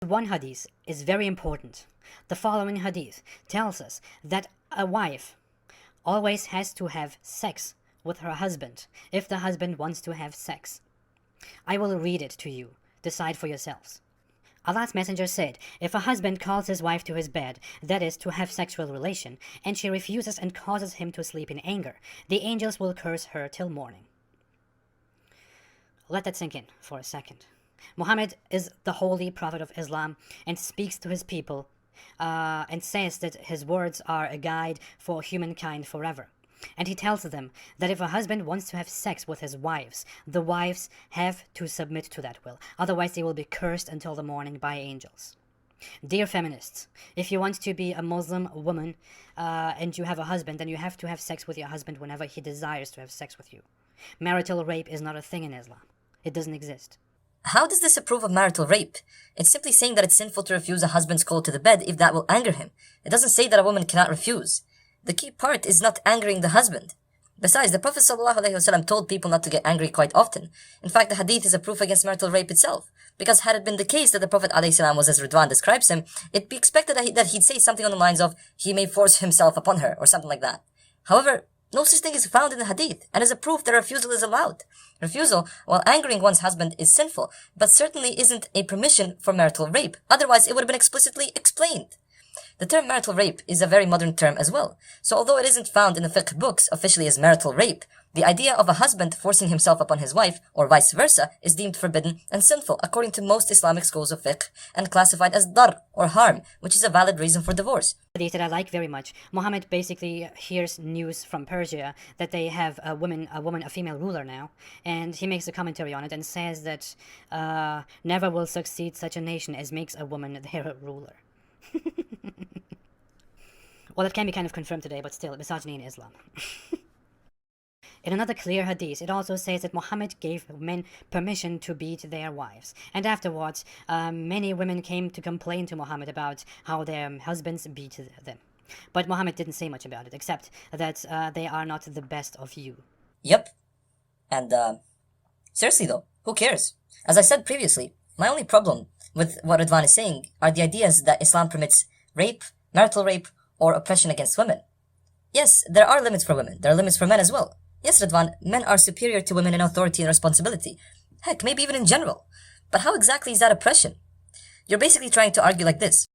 One hadith is very important. The following hadith tells us that a wife always has to have sex with her husband if the husband wants to have sex. I will read it to you. Decide for yourselves. Allah's Messenger said, if a husband calls his wife to his bed, that is, to have sexual relation, and she refuses and causes him to sleep in anger, the angels will curse her till morning. Let that sink in for a second. Muhammad is the holy prophet of Islam and speaks to his people and says that his words are a guide for humankind forever. And he tells them that if a husband wants to have sex with his wives, the wives have to submit to that will. Otherwise, they will be cursed until the morning by angels. Dear feminists, if you want to be a Muslim woman and you have a husband, then you have to have sex with your husband whenever he desires to have sex with you. Marital rape is not a thing in Islam. It doesn't exist. How does this approve of marital rape? It's simply saying that it's sinful to refuse a husband's call to the bed if that will anger him. It doesn't say that a woman cannot refuse. The key part is not angering the husband. Besides, the Prophet ﷺ told people not to get angry quite often. In fact, the hadith is a proof against marital rape itself. Because had it been the case that the Prophet ﷺ was as Ridwan describes him, it'd be expected that he'd say something on the lines of, he may force himself upon her, or something like that. However, no such thing is found in the hadith, and is a proof that refusal is allowed. Refusal, while angering one's husband, is sinful, but certainly isn't a permission for marital rape. Otherwise, it would have been explicitly explained. The term marital rape is a very modern term as well. So although it isn't found in the fiqh books officially as marital rape, the idea of a husband forcing himself upon his wife, or vice versa, is deemed forbidden and sinful according to most Islamic schools of fiqh, and classified as dar, or harm, which is a valid reason for divorce. That I like very much. Muhammad basically hears news from Persia that they have a female ruler now, and he makes a commentary on it and says that never will succeed such a nation as makes a woman their ruler. Well, it can be kind of confirmed today, but still, misogyny in Islam. In another clear hadith, it also says that Muhammad gave men permission to beat their wives. And afterwards, many women came to complain to Muhammad about how their husbands beat them. But Muhammad didn't say much about it, except that they are not the best of you. Yep. And, seriously though, who cares? As I said previously, my only problem with what Ridwan is saying are the ideas that Islam permits rape, marital rape, or oppression against women. Yes, there are limits for women. There are limits for men as well. Yes, Ridwan, men are superior to women in authority and responsibility. Heck, maybe even in general. But how exactly is that oppression? You're basically trying to argue like this.